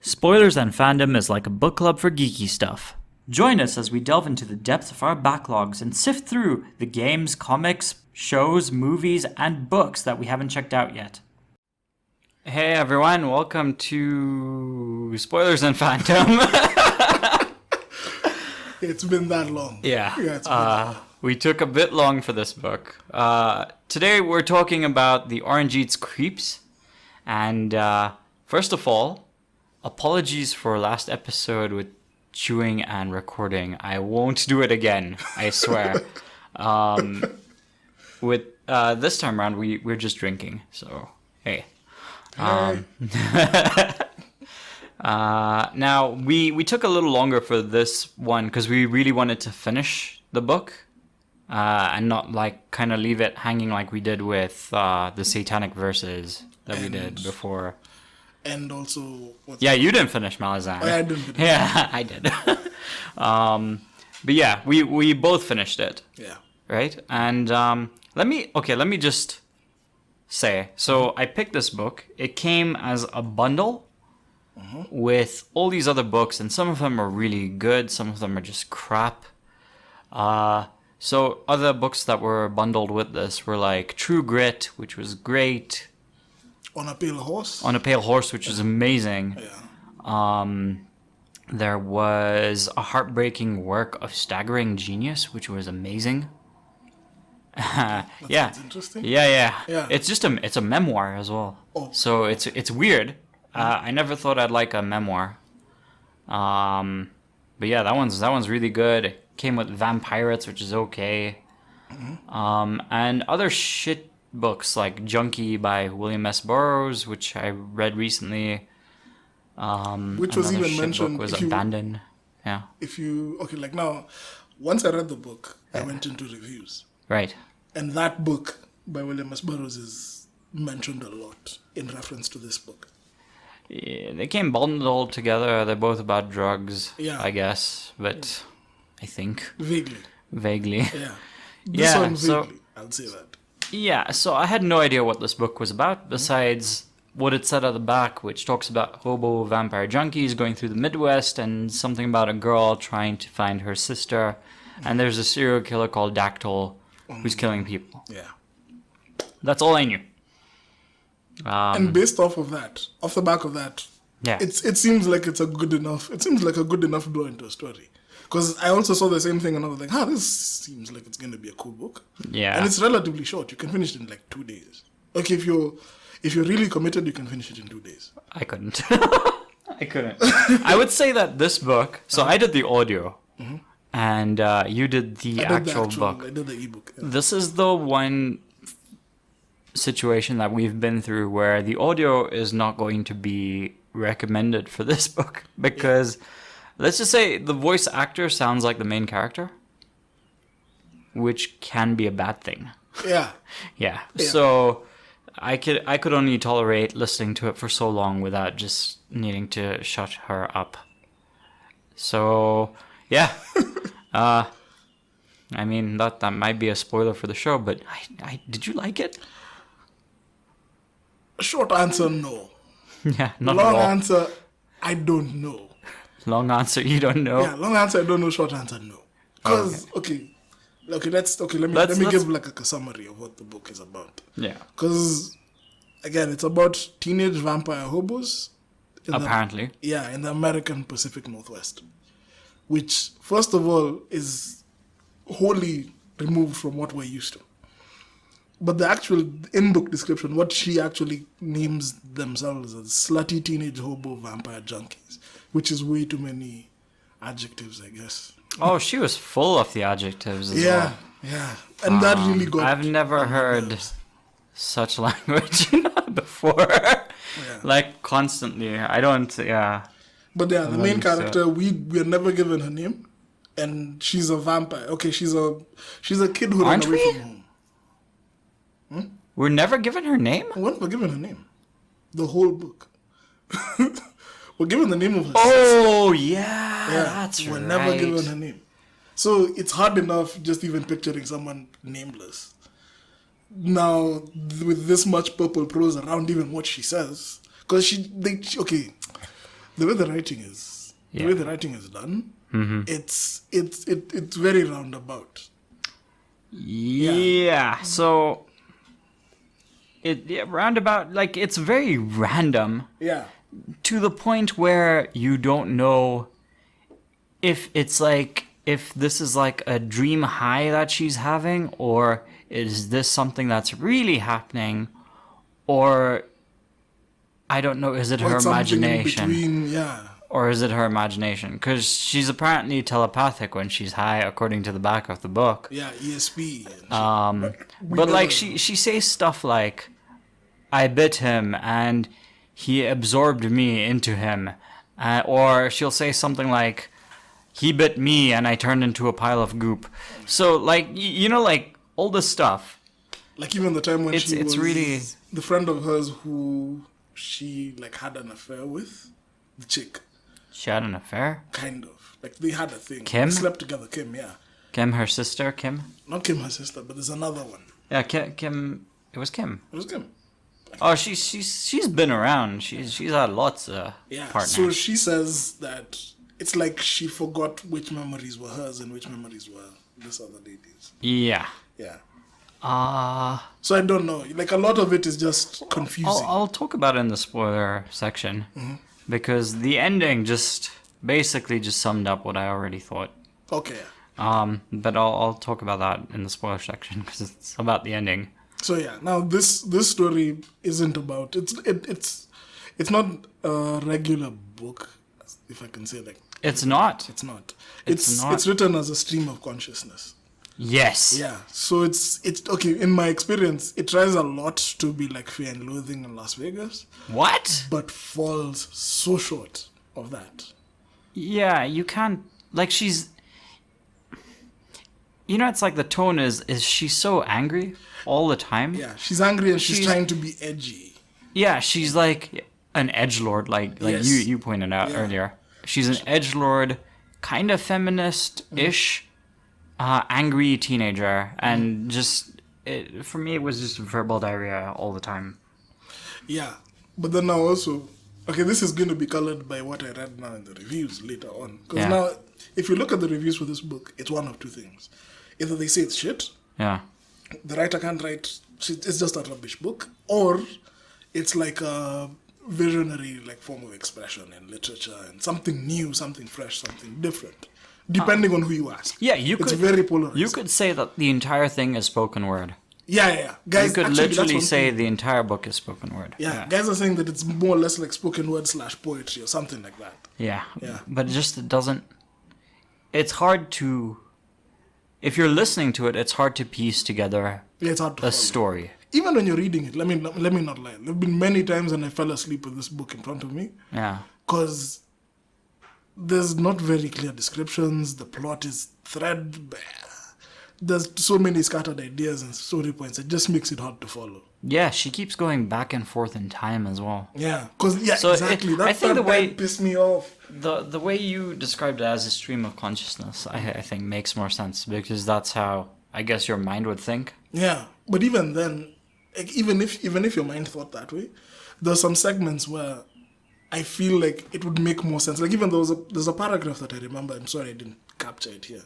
Spoilers and Fandom is like a book club for geeky stuff. Join us as we delve into the depths of our backlogs and sift through the games, comics, shows, movies, and books that we haven't checked out yet. Hey everyone, welcome to Spoilers and Fandom. It's been that long. Yeah, it's been that long. We took a bit long for this book. Today we're talking about the Orange Eats Creeps. And first of all, apologies for last episode with chewing and recording. I won't do it again, I swear. With this time around, we're just drinking, so hey. Now, we took a little longer for this one because we really wanted to finish the book and not like kind of leave it hanging like we did with the Satanic Verses that we did before. And also... you didn't finish Malazan. Oh, yeah, I didn't finish. Yeah, I did. But yeah, we both finished it. Yeah. Right? And let me just say, so I picked this book. It came as a bundle with all these other books, and some of them are really good, some of them are just crap. So other books that were bundled with this were like True Grit, which was great. On a Pale Horse? On a Pale Horse, which is amazing. Yeah. There was A Heartbreaking Work of Staggering Genius, which was amazing. That's interesting. Yeah. It's just it's a memoir as well. Oh. So it's weird. I never thought I'd like a memoir. But yeah, that one's really good. It came with Vampirates, which is okay. And other shit books like Junkie by William S. Burroughs, which I read recently. Which was even mentioned. Was Abandoned. Yeah. Now, once I read the book, I went into reviews. Right. And that book by William S. Burroughs is mentioned a lot in reference to this book. Yeah, they came bundled together. They're both about drugs, I guess. But I think. Vaguely. Yeah. This one vaguely, I'll say that. Yeah, so I had no idea what this book was about, besides what it said at the back, which talks about hobo vampire junkies going through the Midwest and something about a girl trying to find her sister. And there's a serial killer called Dactyl who's killing people. Yeah. That's all I knew. And based off the back of that, it seems like a good enough draw into a story. Because I also saw the same thing and I was like, this seems like it's going to be a cool book. Yeah. And it's relatively short. You can finish it in like 2 days. Like if you're really committed, you can finish it in 2 days. I couldn't. I would say that this book, so I did the audio and you did the actual book. I did the ebook. Yeah. This is the one situation that we've been through where the audio is not going to be recommended for this book because... Let's just say the voice actor sounds like the main character, which can be a bad thing. Yeah. So I could only tolerate listening to it for so long without just needing to shut her up. So yeah. I mean that might be a spoiler for the show, but I did you like it? Short answer, no. Yeah, not long at all. Answer, I don't know. Long answer, you don't know. Yeah, long answer, I don't know. Short answer, no. Because let me give like a summary of what the book is about. Yeah. Because again, it's about teenage vampire hobos. Apparently. In the American Pacific Northwest, which first of all is wholly removed from what we're used to. But the actual in-book description, what she actually names themselves as slutty teenage hobo vampire junkies, which is way too many adjectives, I guess. Oh, she was full of the adjectives as well. Yeah. And that really got... I've never heard such language before. Like, constantly. I don't, But the main character, we're never given her name. And she's a vampire. Okay, she's a kid who ran away from home. We're never given her name? We're never given her name. The whole book. We're given the name of her sister. That's We're never given her name. So it's hard enough just even picturing someone nameless. Now, with this much purple prose around even what she says. Because the way the writing is, Yeah. the way the writing is done, it's very roundabout. Yeah. So Roundabout, like, it's very random Yeah. to the point where you don't know if it's like, if this is like a dream high that she's having, or is this something that's really happening, or I don't know, is it Or her it's something in imagination? between, yeah. Or is it her imagination? Because she's apparently telepathic when she's high, according to the back of the book. Yeah, ESP. And But like she says stuff like, "I bit him and he absorbed me into him," or she'll say something like, "He bit me and I turned into a pile of goop." So like you know, like all this stuff. like even the time when It's she was really- the friend of hers who she like had an affair with, the chick, She had an affair. kind of. Like they had a thing. Kim? They slept together, Kim, yeah. Kim, her sister, Kim. Not Kim, her sister, but there's another one. Yeah, Kim. It was Kim. It was Kim. Oh, she's been around. She's had lots of Yeah. partners. So she says that it's like she forgot which memories were hers and which memories were this other lady's. Yeah. Yeah. So I don't know. Like a lot of it is just confusing. I'll talk about it in the spoiler section because the ending just basically just summed up what I already thought. Okay. But I'll talk about that in the spoiler section because it's about the ending. So yeah, now this story isn't about it's not a regular book, if I can say like. It's not. It's not. It's not. It's written as a stream of consciousness. Yes. Yeah. So it's okay. In my experience, it tries a lot to be like Fear and Loathing in Las Vegas, What? but falls so short of that. Yeah, you can't, like, she's, you know, it's like the tone is she's so angry all the time. Yeah, she's angry and she's She's- trying to be edgy. Yeah, she's like an edgelord, like Yes. you pointed out Yeah. earlier. She's an edgelord, kind of feminist-ish, angry teenager, and just for me it was just verbal diarrhea all the time. Yeah, but then now also, okay, this is going to be colored by what I read now in the reviews later on. Because Yeah. now, if you look at the reviews for this book, it's one of two things. Either they say it's shit, Yeah. the writer can't write, it's just a rubbish book, or it's like a visionary like form of expression in literature and something new, something fresh, something different, depending on who you ask. Yeah, you it's could very polarized. You could say that the entire thing is spoken word. yeah. Guys, You could actually, that's literally one say thing. the entire book is spoken word. Yeah, guys are saying that it's more or less like spoken word / poetry or something like that. Yeah. Yeah. But it doesn't. It's hard to. If you're listening to it, it's hard to piece together Yeah, it's hard to a follow. story. Even when you're reading it, let me not lie. There've been many times when I fell asleep with this book in front of me Yeah. because there's not very clear descriptions. The plot is threadbare. There's so many scattered ideas and story points. It just makes it hard to follow. Yeah, she keeps going back and forth in time as well. Yeah, because So it- exactly. I think the way- that pissed me off. The way you described it as a stream of consciousness, I think makes more sense because that's how I guess your mind would think. Yeah, but even then, like, even if your mind thought that way, there's some segments where I feel like it would make more sense. Like even there's a paragraph that I remember. I'm sorry I didn't capture it here.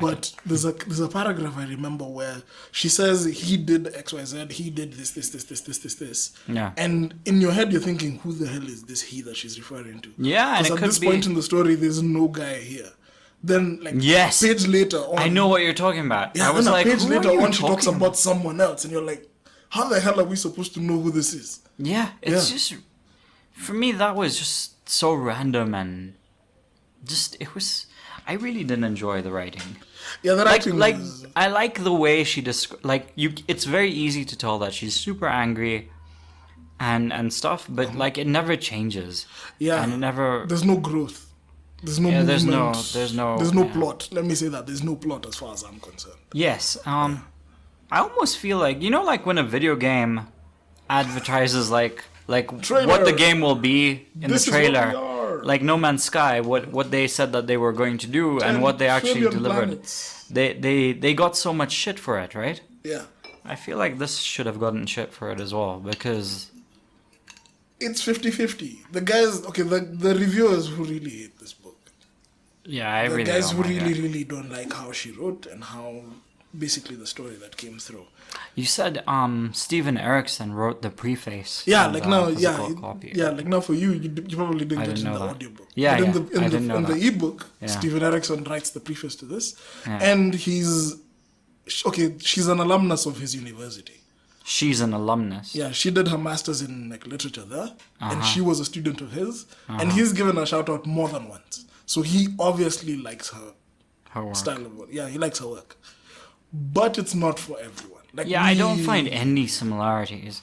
But there's a paragraph I remember where she says he did XYZ, he did this. Yeah. And in your head you're thinking, who the hell is this he that she's referring to? Yeah, and Because it at could this be. point in the story there's no guy here. Then like Yes. a page later on, I know what you're talking about. yeah, I was then like, a page who are later you on she talks talking about someone else and you're like, how the hell are we supposed to know who this is? Yeah, it's Yeah. just for me that was just so random and just it was. I really didn't enjoy the writing. Yeah, the writing Like was, I like the way she like you. It's very easy to tell that she's super angry, and stuff. But like it never changes. yeah, and it never. there's no growth. There's no Yeah, movement. there's no- There's no yeah. plot. Let me say that. There's no plot as far as I'm concerned. Yes. I almost feel like like when a video game advertises like Trailer. what the game will be in This the is what we trailer. are. Like No Man's Sky, what they said that they were going to do and what they actually 10 trillion delivered. planets. They got so much shit for it, right? Yeah. I feel like this should have gotten shit for it as well because it's 50-50. The guys, okay, the reviewers who really hate this book. Yeah, I The really guys don't who like really, it. really don't like how she wrote and how basically the story that came through. You said Steven Erikson wrote the preface. Yeah, on like the now, physical copy. like now for you, you probably didn't I get it didn't in know the that. audiobook. Yeah, but yeah, I didn't know in that. the ebook, Yeah. Steven Erikson writes the preface to this, Yeah. and she's an alumnus of his university. She's an alumnus. Yeah, she did her master's in like literature there, and she was a student of his, Uh-huh. and he's given a shout out more than once. So he obviously likes her Her work. style of work. Yeah, he likes her work, but it's not for everyone. Like Yeah, I don't find any similarities.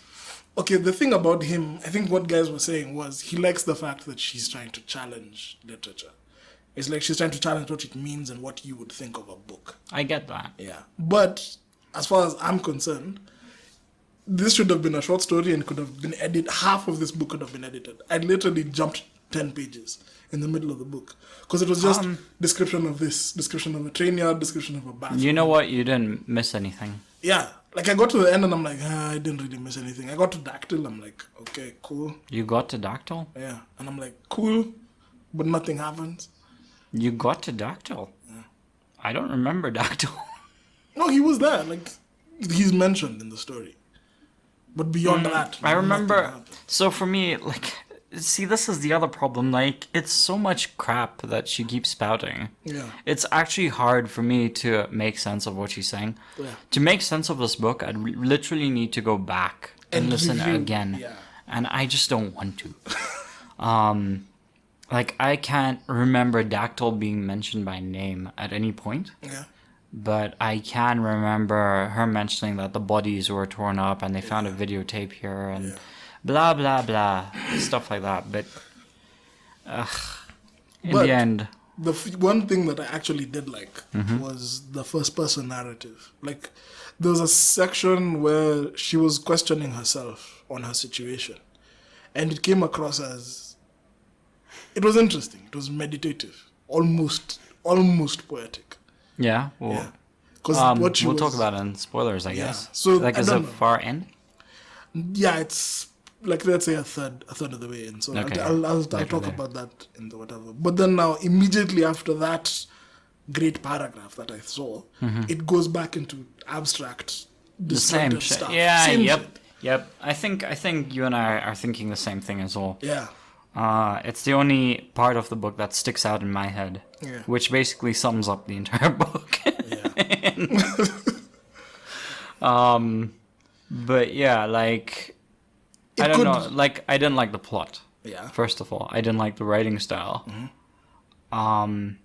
Okay, the thing about him, I think what guys were saying was he likes the fact that she's trying to challenge literature. It's like she's trying to challenge what it means and what you would think of a book. I get that. Yeah. But as far as I'm concerned, this should have been a short story and could have been edited. Half of this book could have been edited. I literally jumped 10 pages in the middle of the book because it was just description of this, description of a train yard, description of a bathroom. You know what? You didn't miss anything. Yeah. Like I got to the end and I'm like, I didn't really miss anything. I got to dactyl. I'm like, okay, cool. You got to Dactyl? Yeah. And I'm like, cool. But nothing happens. You got to Dactyl? Yeah. I don't remember Dactyl. No, he was there. Like, he's mentioned in the story. But beyond that, I remember. nothing happened. So for me, like, see, this is the other problem. Like, it's so much crap that she keeps spouting. Yeah. It's actually hard for me to make sense of what she's saying. Yeah. To make sense of this book, I'd literally need to go back and listen review. again. Yeah. And I just don't want to. Like, I can't remember Dactyl being mentioned by name at any point. Yeah. But I can remember her mentioning that the bodies were torn up and they found a videotape here and blah, blah, blah. Stuff like that. But, in But the end... The one thing that I actually did like Mm-hmm. was the first person narrative. Like, there was a section where she was questioning herself on her situation. And it came across as... It was interesting. It was meditative. Almost poetic. Yeah, well, Yeah. Because what she we'll was... talk about it in spoilers, I Yeah, guess. so like, I is don't it know. far in? Yeah, it's like, let's say a third of the way in. So Okay. I'll Later talk there. about that in the whatever. But then now, immediately after that great paragraph that I saw, it goes back into abstract, The same destructive shit. stuff. Yeah, Same yep. shit. Yep. I think you and I are thinking the same thing as well. Yeah. It's the only part of the book that sticks out in my head, Yeah. which basically sums up the entire book. But yeah, like, I don't know. Like, I didn't like the plot. Yeah. First of all, I didn't like the writing style. I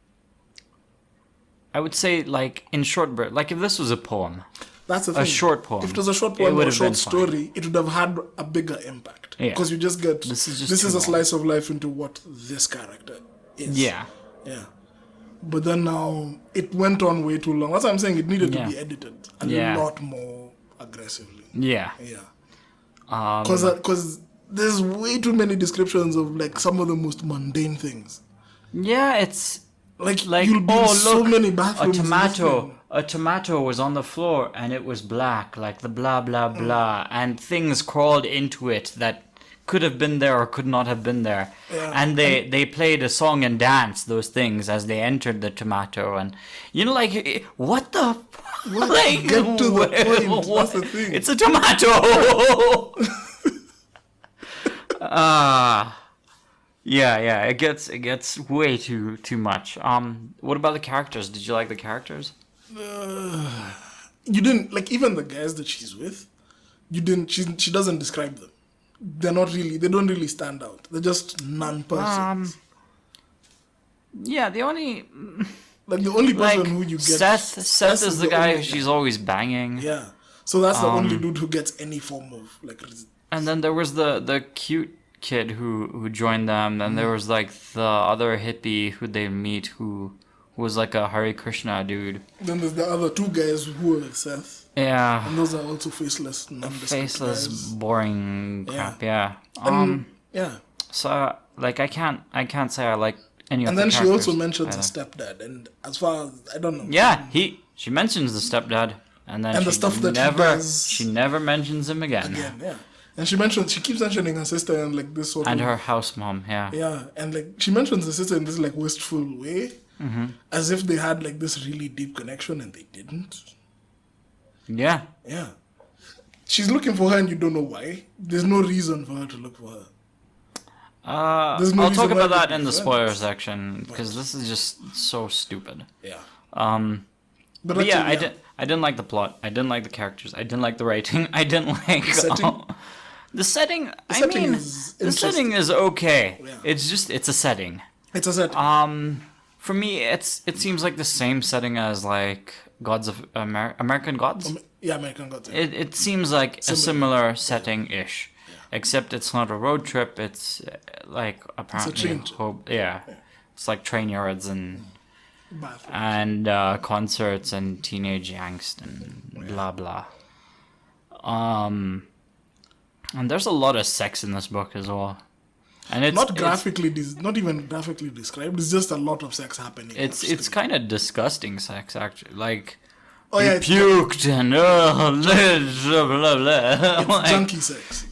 would say, like, in short, like, if this was a poem, That's the thing. a short poem, If it was a short it poem or would a have short been fine. story, it would have had a bigger impact. Yeah. Because you just get This is just this too is a long. slice of life into what this character is. Yeah. Yeah. But then now it went on way too long. That's what I'm saying. It needed to Yeah. be edited a Yeah. lot more aggressively. Yeah. Yeah. Because there's way too many descriptions of like some of the most mundane things. Yeah, it's Like oh you'll be in look, so many a bathrooms. in this tomato. thing. A tomato was on the floor and it was black, like the blah blah blah, and things crawled into it that could have been there or could not have been there. Yeah. And they played a song and danced those things as they entered the tomato, and you know, like, what the What? like, Get to the point. what- That's the thing. It's a tomato. Yeah, it gets way too much. What about the characters? Did you like the characters? You didn't like even the guys that she's with. You didn't. She doesn't describe them. They're not really. They don't really stand out. They're just non-persons. Yeah, the only Like the only person like who you get. Seth is the guy only who she's always banging. Yeah. So that's the only dude who gets any form of like. And then there was the cute kid who joined them. Then there was like the other hippie who they meet who was like a Hare Krishna dude. Then there's the other two guys who are with Seth, Yeah. and those are also faceless, nondescript Faceless, guys. boring crap. Yeah. Yeah. So like I can't say I like any of And the then she characters also mentions either. a stepdad, and as far as I don't know. Yeah, she mentions the stepdad, and then And she the stuff that he never does- she never mentions him again. Again, yeah. And she keeps mentioning her sister and like this sort And of... her house mom, yeah. Yeah, and like she mentions the sister in this like wistful way, as if they had like this really deep connection and they didn't. Yeah. Yeah. She's looking for her and you don't know why. There's no reason for her to look for her. There's no I'll reason talk why about that they'd in be the friends. spoiler section because this is just so stupid. Yeah. But yeah, I didn't like the plot. I didn't like the characters. I didn't like the writing. I didn't like setting? the setting. The setting is the setting is okay. Yeah. It's a setting. It's a setting. For me, it seems like the same setting as like Gods of American Gods. American Gods. Yeah. It seems like a similar setting-ish, except it's not a road trip. It's like apparently It's a train trip. yeah. It's like train yards and Bathrooms. concerts and teenage angst and blah blah. And there's a lot of sex in this book as well, and it's not even graphically described. It's just a lot of sex happening. It's kind of disgusting sex actually. Like Oh, he yeah, puked and blah blah blah. it's Like, junky sex.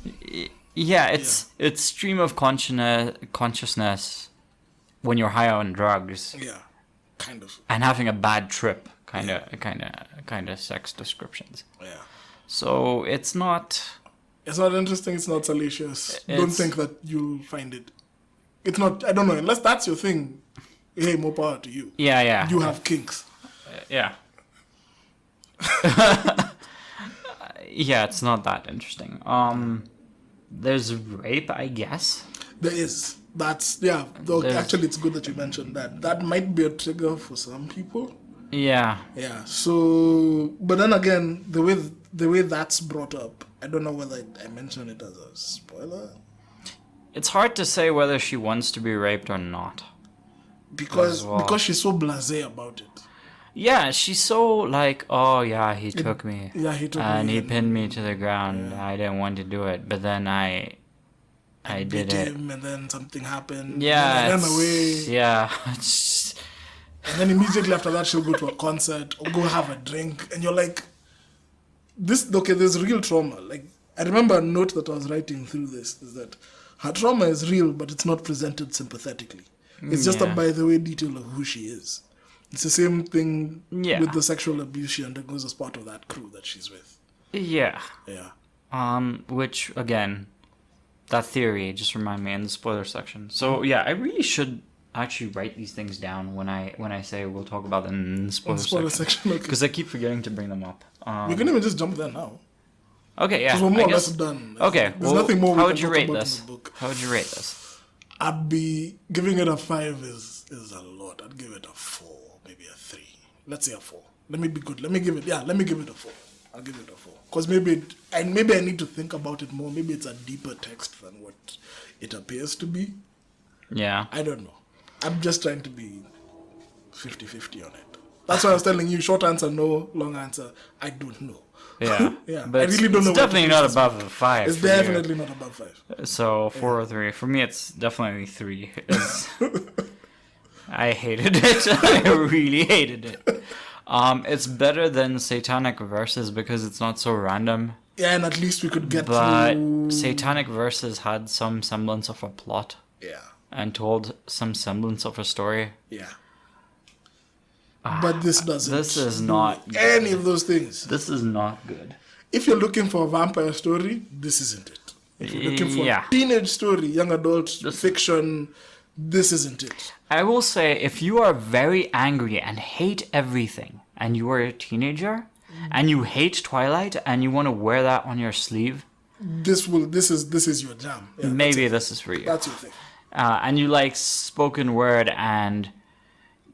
yeah, it's stream of consciousness when you're high on drugs. Yeah, kind of. And having a bad trip, kind of sex descriptions. Yeah. So it's not. It's not interesting. It's not salacious. Don't It's- think that you'll find it. It's not. I don't know. Unless that's your thing. Hey, more power to you. Yeah. You have kinks. Yeah. Yeah, it's not that interesting. There's rape, I guess. There is. That's Though actually, it's good that you mentioned that. That might be a trigger for some people. Yeah. Yeah. So, but then again, the way that's brought up, I don't know whether I mention it as a spoiler. It's hard to say whether she wants to be raped or not. Because As well. she's so blasé about it. Yeah, she's so like, oh yeah, he took me. Yeah, he took me. And he and pinned me to the ground. I didn't want to do it, but then I did beat it. him, and then something happened. Yeah. And I ran away. Yeah. And then immediately after that, she'll go to a concert or go have a drink. And you're like, there's real trauma. Like, I remember a note that I was writing through this is that her trauma is real, but it's not presented sympathetically. It's just a by the way detail of who she is. It's the same thing with the sexual abuse she undergoes as part of that crew that she's with. Yeah. Yeah. Which again, that theory just remind me in the spoiler section. So yeah, I really should actually write these things down when I say we'll talk about them in the spoiler section. Okay. Because I keep forgetting to bring them up. We can even just jump there now. Okay, yeah. Because we're more I or less guess. done. Okay, There's nothing more. How we would can you talk rate about this? in the book. How would you rate this? I'd be giving it a 5 is a lot. I'd give it a 4, maybe a 3. Let's say a 4. Let me be good. Let me give it a 4. I'll give it a 4. Because maybe I need to think about it more. Maybe it's a deeper text than what it appears to be. Yeah. I don't know. I'm just trying to be 50-50 on it. That's why I was telling you, short answer, no, long answer, I don't know. Yeah. Yeah, But I really don't know. It's definitely not above a 5. It's for you. definitely not above 5. So 4 or 3. For me, it's definitely 3. I hated it. I really hated it. It's better than Satanic Verses because it's not so random. Yeah, and at least we could get But through... Satanic Verses had some semblance of a plot Yeah, and told some semblance of a story. yeah. But this doesn't. This is do not good. any of those things. This is not good. If you're looking for a vampire story, this isn't it. If you're looking for a teenage story, young adult fiction, this isn't it. I will say, if you are very angry and hate everything, and you are a teenager, and you hate Twilight, and you want to wear that on your sleeve, This is your jam. Yeah, maybe this is for you. that's your thing. And you like spoken word, and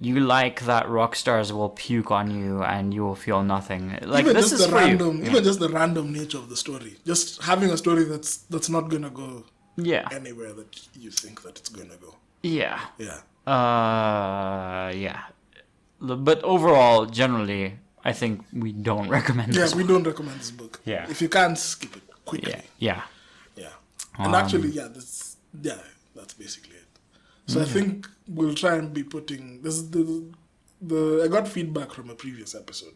you like that rock stars will puke on you, and you will feel nothing. Like Even this just is the for random, you. even just the random nature of the story. Just having a story that's not gonna go Yeah. anywhere that you think that it's gonna go. Yeah. Yeah. Yeah. But overall, generally, I think we don't recommend Yeah, this. we don't recommend this book. Yeah. If you can't, skip it quickly. Yeah. Yeah. And actually, that's basically it. So I think we'll try and be putting this. I got feedback from a previous episode.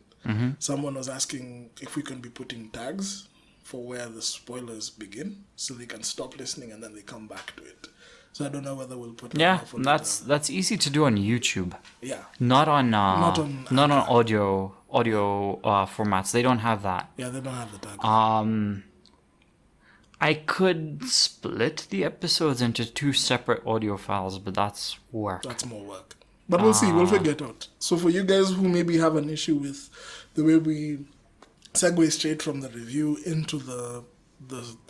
Someone was asking if we can be putting tags for where the spoilers begin, so they can stop listening and then they come back to it. So I don't know whether we'll put that Yeah, up on that's easy to do on YouTube. Yeah. Not on Not on audio formats. They don't have that. Yeah, they don't have the tag. I could split the episodes into 2 separate audio files, but that's work. That's more work. But we'll see. We'll figure it out. So for you guys who maybe have an issue with the way we segue straight from the review into the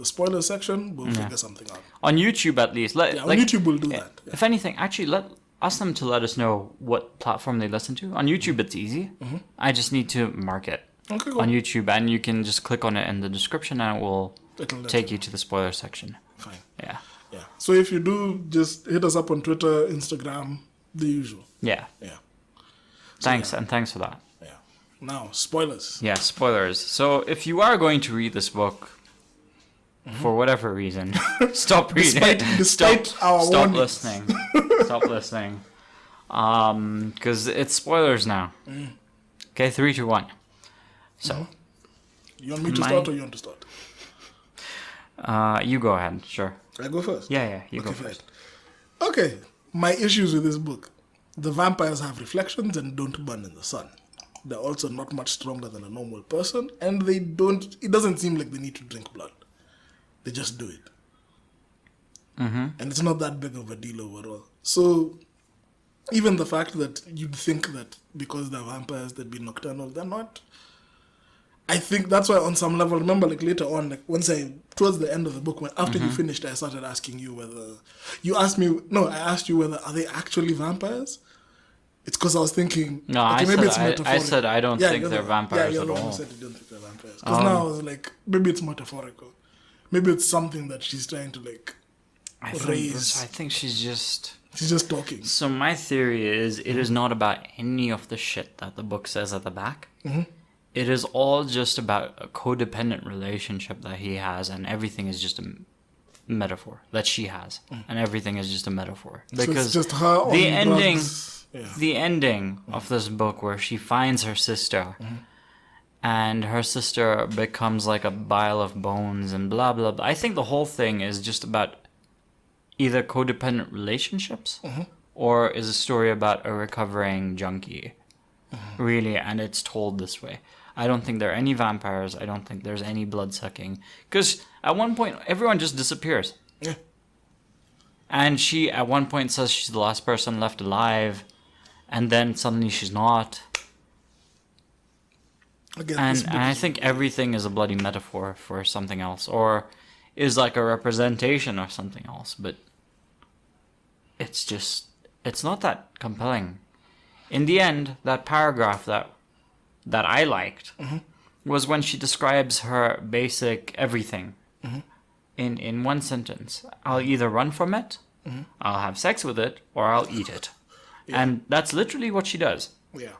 spoiler section, we'll figure something out. On YouTube, at least. On YouTube, we'll do that. Yeah. If anything, actually, ask them to let us know what platform they listen to. On YouTube, it's easy. Mm-hmm. I just need to mark it on YouTube, and you can just click on it in the description, and it'll take you to the spoiler section. Fine. Yeah. Yeah. So if you do, just hit us up on Twitter, Instagram, the usual. Yeah. Yeah. Thanks for that. Yeah. Now, spoilers. Yeah, spoilers. So if you are going to read this book, for whatever reason, stop reading it. Despite our stop warnings. listening. Stop listening. Because it's spoilers now. Okay, 3, 2, 1. So. You want me to start or you want to start? You go ahead, sure. I go first? Yeah, you go first. Okay, my issues with this book. The vampires have reflections and don't burn in the sun. They're also not much stronger than a normal person, and it doesn't seem like they need to drink blood. They just do it. Mm-hmm. And it's not that big of a deal overall. So, even the fact that you'd think that because they're vampires, they'd be nocturnal, they're not. I think that's why on some level, remember like later on, like towards the end of the book, after you finished, I started asking you I asked you whether are they actually vampires? It's because I was thinking, no, maybe it's metaphorical. I said I don't think they're vampires at all. You said you don't think they're vampires. Because now I was like, maybe it's metaphorical. Maybe it's something that she's trying to raise. I think she's just talking. So my theory is it is not about any of the shit that the book says at the back. Mm-hmm. It is all just about a codependent relationship that he has, and everything is just a metaphor that she has, and everything is just a metaphor. Because so it's just her on the ending, the ending of this book where she finds her sister, and her sister becomes like a pile of bones and blah blah blah. I think the whole thing is just about either codependent relationships, or is a story about a recovering junkie. Really, and it's told this way. I don't think there are any vampires. I don't think there's any blood sucking. Because at one point, everyone just disappears. Yeah. And she, at one point, says she's the last person left alive. And then suddenly she's not. Again, and I think everything is a bloody metaphor for something else. Or is like a representation of something else. But it's not that compelling. In the end, that paragraph that I liked was when she describes her basic everything in one sentence. I'll either run from it, I'll have sex with it, or I'll eat it. Yeah. And that's literally what she does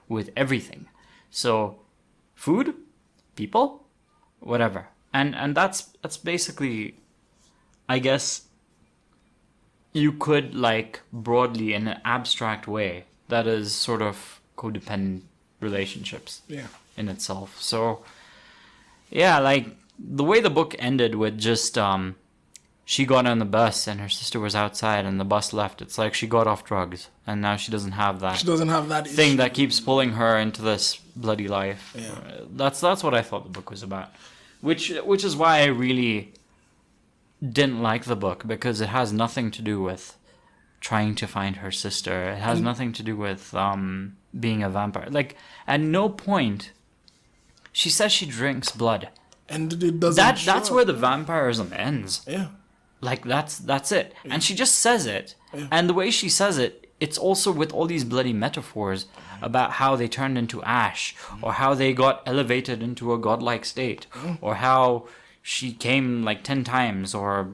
with everything. So food, people, whatever. And that's basically, I guess, you could broadly in an abstract way, that is sort of codependent relationships in itself. So, the way the book ended with just she got on the bus and her sister was outside and the bus left. It's like she got off drugs and now she doesn't have that. She doesn't have that thing issue that keeps pulling her into this bloody life. Yeah. That's what I thought the book was about, which is why I really didn't like the book, because it has nothing to do with trying to find her sister. It has nothing to do with being a vampire. At no point she says she drinks blood, and it doesn't. That's where the vampirism ends. Yeah, that's it. And she just says it, and the way she says it, it's also with all these bloody metaphors about how they turned into ash, or how they got elevated into a godlike state, or how she came 10 times, or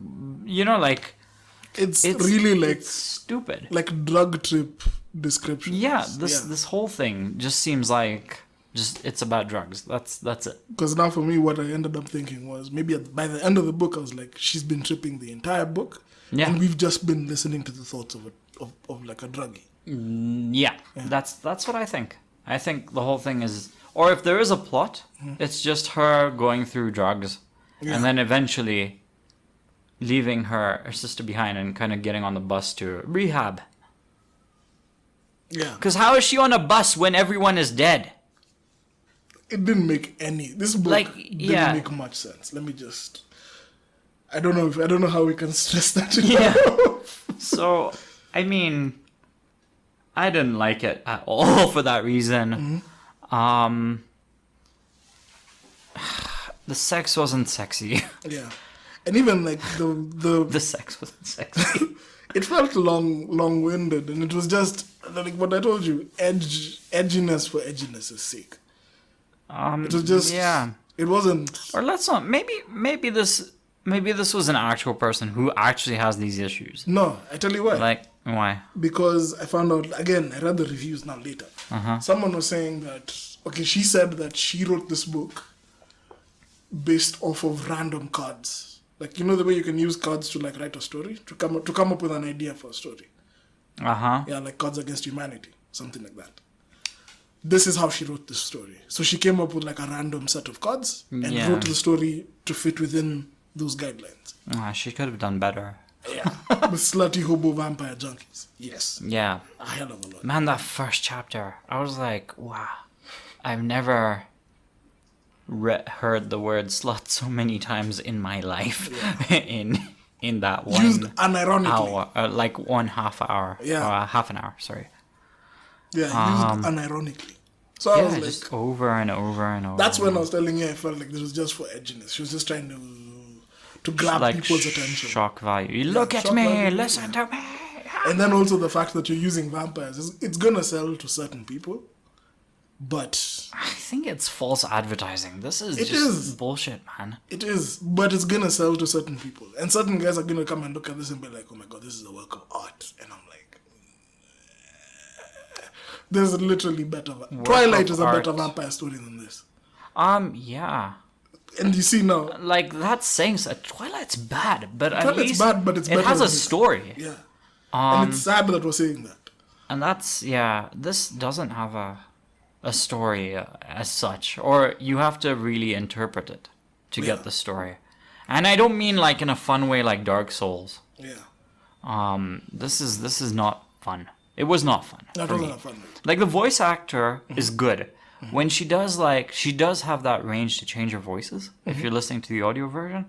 It's really it's stupid. Drug trip description. Yeah, this whole thing just seems like it's about drugs. That's it. Because now for me, what I ended up thinking was maybe by the end of the book, I was like, she's been tripping the entire book, and we've just been listening to the thoughts of a druggie. Yeah, that's what I think. I think the whole thing is, or if there is a plot, it's just her going through drugs and then eventually leaving her sister behind and kind of getting on the bus to rehab. Yeah. Because how is she on a bus when everyone is dead? It didn't make this book didn't make much sense. Let me just, I don't know how we can stress that enough. So, I mean, I didn't like it at all for that reason. The sex wasn't sexy. Yeah. And even like The sex wasn't sexy. it felt long-winded, and it was just like what I told you, edginess for edginess' sake. It was just it wasn't. Or let's not. Maybe this was an actual person who actually has these issues. No, I tell you why. Like why? Because I found out again. I read the reviews now later. Someone was saying that she said that she wrote this book based off of random cards. Like, you know the way you can use cards to like write a story, to come up with an idea for a story. Yeah, like Cards Against Humanity, something like that. This is how she wrote this story. So she came up with like a random set of cards and wrote the story to fit within those guidelines. She could have done better. Yeah. With slutty hobo vampire junkies. Yes. Yeah. A hell of a lot. Man, that first chapter, I was like, wow. I've never heard the word slut so many times in my life. in that one used unironically. hour, like 1/2 hour. Yeah. Half an hour, sorry. Yeah, used unironically. So I was like, just over and over and over. That's when I was telling you I felt like this was just for edginess. She was just trying to grab like people's attention. Shock value. You look at me, value, listen to me. And then also the fact that you're using vampires, it's gonna sell to certain people, but I think it's false advertising. This is It just is. bullshit, man. it is. But it's gonna sell to certain people, and certain guys are gonna come and look at this and be like, "Oh my god, this is a work of art," and I'm like, "There's literally better. Twilight is a art. better vampire story than this." Yeah. And you see now, Like, that's saying so. Twilight's bad, but at Twilight's least bad, but it's it better has than a this. story. yeah, and it's sad that we're saying that. And that's, this doesn't have a story as such. Or you have to really interpret it to get the story. And I don't mean like in a fun way like Dark Souls. Yeah, This is not fun. It was not fun. that for wasn't me. a fun. Like, the voice actor is good. When she does, she does have that range to change her voices, if you're listening to the audio version.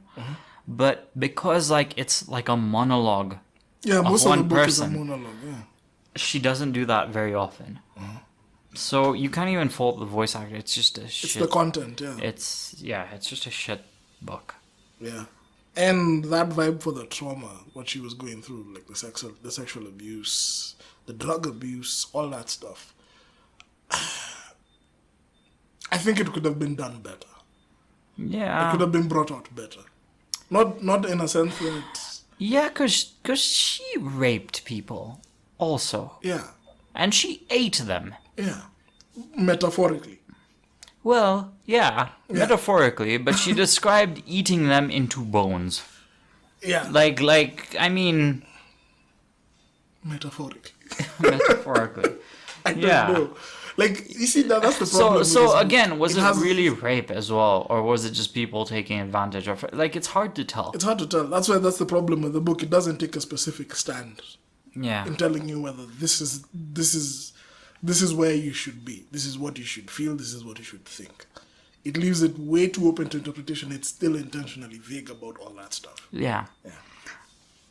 But because, it's like a monologue, Yeah, most of one the book is a person. monologue. Yeah. she doesn't do that very often. So you can't even fault the voice actor. It's just a shit. It's the content, yeah. It's just a shit book. Yeah. And that vibe for the trauma, what she was going through, like the sexual abuse, the drug abuse, all that stuff. I think it could have been done better. Yeah. It could have been brought out better. Not in a sense that... Yeah, cause she raped people also. Yeah. And she ate them. Yeah. Metaphorically. Well, yeah, metaphorically, but she described eating them into bones. Yeah. I mean... Metaphorically. Metaphorically. I don't know. Like, you see, that's the problem. So with this again, book. was it has- really rape as well? Or was it just people taking advantage of it? Like, it's hard to tell. It's hard to tell. That's the problem with the book. It doesn't take a specific stand Yeah. in telling you whether this is where you should be. This is what you should feel. This is what you should think. It leaves it way too open to interpretation. It's still intentionally vague about all that stuff. Yeah. Yeah.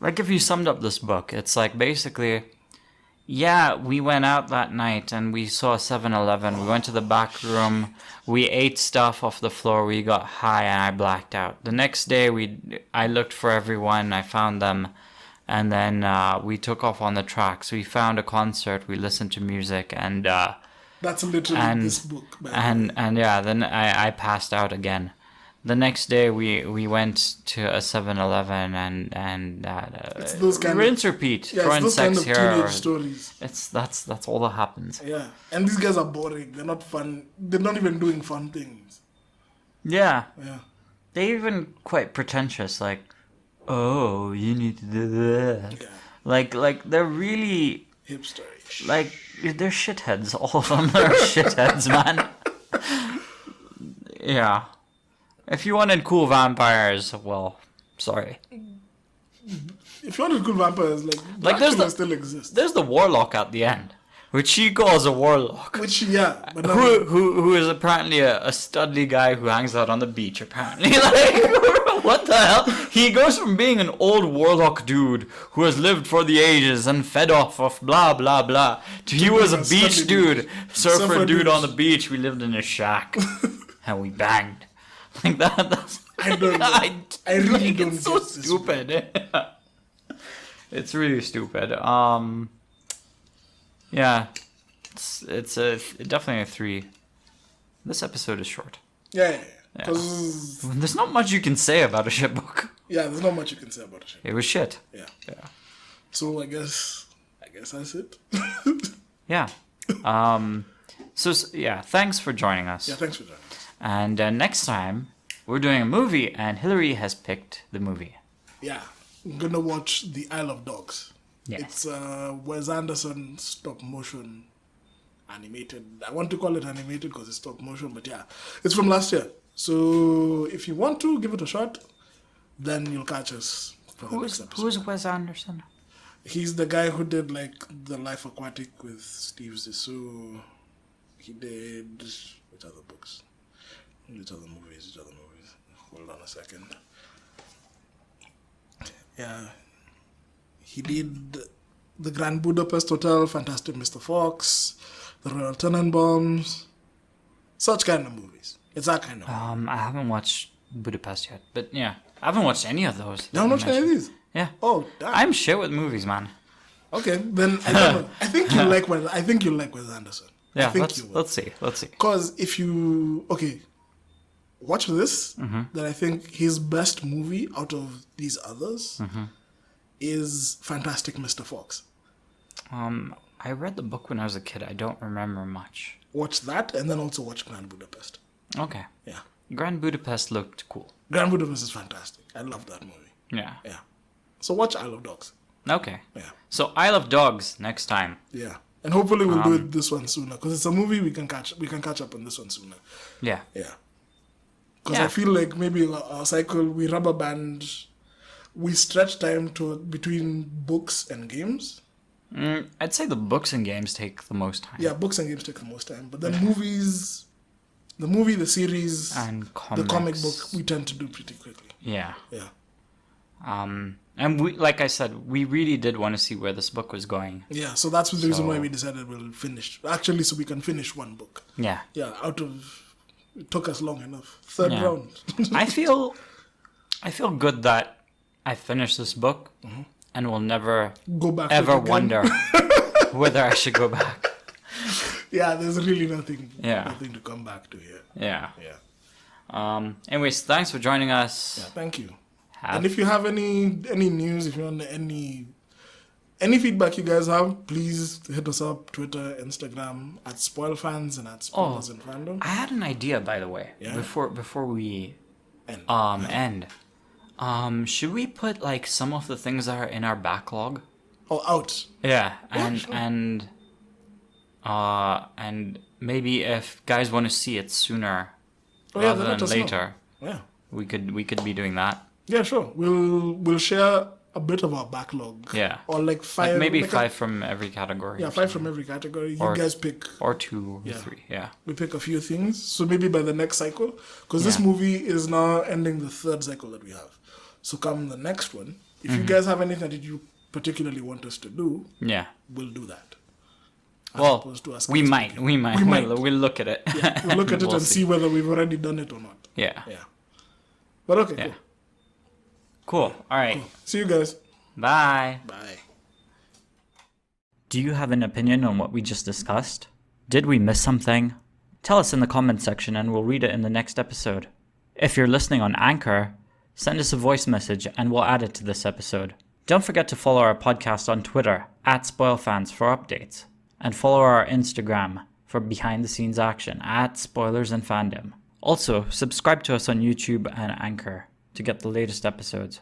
Like, if you summed up this book, it's like basically, yeah, we went out that night and we saw 7-Eleven. We went to the back room. We ate stuff off the floor. We got high and I blacked out. The next day, I looked for everyone. I found them. And then we took off on the tracks. We found a concert. We listened to music. And That's literally this book. Man. and yeah, then I passed out again. The next day we went to a 7-Eleven and It's those kind rinse repeat, Yeah, throwing it's those kind sex of here. teenage stories. That's all that happens. Yeah. And these guys are boring. They're not fun. They're not even doing fun things. Yeah, Yeah. they're even quite pretentious. Like, oh, you need to do that. Yeah. Like they're really Hipsterish. like they're shitheads. All of them are shitheads, man. Yeah. If you wanted cool vampires, well, sorry. If you wanted cool vampires, Like there's Dracula still exists. There's the warlock at the end, which she calls a warlock. Which, yeah. But Who is apparently a studly guy who hangs out on the beach, apparently. Like, what the hell? He goes from being an old warlock dude who has lived for the ages and fed off of blah, blah, blah, to he was a beach dude, surfer dude on the beach. We lived in a shack, and we banged. Like that's... I don't know. I really don't It's so stupid. It's really stupid. Yeah. It's definitely a 3. This episode is short. Yeah. Yeah. There's not much you can say about a shit book. Yeah, there's not much you can say about a shit. It was shit. Yeah. Yeah. So I guess that's it. Yeah. So yeah, thanks for joining us. Yeah, thanks for joining us. And next time we're doing a movie, and Hillary has picked the movie. Yeah, I'm gonna watch The Isle of Dogs. Yes. It's Wes Anderson stop motion animated. I want to call it animated because it's stop motion, but yeah, it's from last year. So if you want to give it a shot, then you'll catch us for the next episode. Who is Wes Anderson? He's the guy who did like The Life Aquatic with Steve Zissou. He did which other books? Which other movies? Hold on a second. Yeah. He did The Grand Budapest Hotel, Fantastic Mr. Fox, The Royal Tenenbaums, such kind of movies. It's that kind of movie. I haven't watched Budapest yet, but yeah, I haven't watched any of those. You haven't watched any of these? Yeah. Oh, damn. I'm shit with movies, man. Okay, then I don't know. I think you'll like Wes Anderson. Yeah, I think you will. let's see. Because if you watch this, then I think his best movie out of these others is Fantastic Mr. Fox. I read the book when I was a kid. I don't remember much. Watch that, and then also watch Grand Budapest. Okay. Yeah. Grand Budapest looked cool. Grand Budapest is fantastic. I love that movie. Yeah. Yeah. So watch Isle of Dogs. Okay. Yeah. So Isle of Dogs next time. Yeah. And hopefully we'll do it this one sooner, because it's a movie we can catch up on this one sooner. Yeah. Yeah. Because I feel like maybe our cycle, we rubber band, we stretch time between books and games. I'd say the books and games take the most time. Yeah, books and games take the most time. But then movies, the series, and the comic book, we tend to do pretty quickly. Yeah. Yeah. And we, like I said, we really did want to see where this book was going. Yeah, so that's the reason why we decided we'll finish. Actually, so we can finish one book. Yeah. Yeah, it took us long enough. Third round. I feel good that I finished this book and will never Go back ever wonder whether I should go back. Yeah, there's really nothing to come back to here. Yeah. Yeah. Anyways, thanks for joining us. Yeah, thank you. And if you have any news, if you want any feedback you guys have, please hit us up, Twitter, Instagram, at SpoilFans and at Spoilers in Fandom. I had an idea, by the way, before we end. Should we put like some of the things that are in our backlog? Oh, out. Yeah, sure. and maybe if guys want to see it sooner rather than later, we could be doing that. Yeah, sure. We'll share a bit of our backlog. Yeah. Or like 5. Maybe 5 from every category. Yeah, 5 from every category. You guys pick. Or 2 or 3, yeah. We pick a few things. So maybe by the next cycle. Because this movie is now ending the 3rd cycle that we have. So come the next one. If you guys have anything that you particularly want us to do, we'll do that. Well, we might. We'll look at it. Yeah, we'll look at it and see whether we've already done it or not. Yeah. Yeah. But okay, cool. All right. Cool. See you guys. Bye. Bye. Do you have an opinion on what we just discussed? Did we miss something? Tell us in the comments section and we'll read it in the next episode. If you're listening on Anchor, send us a voice message and we'll add it to this episode. Don't forget to follow our podcast on Twitter @SpoilFans for updates. And follow our Instagram for behind-the-scenes action @SpoilersInFandom. Also, subscribe to us on YouTube and Anchor to get the latest episodes.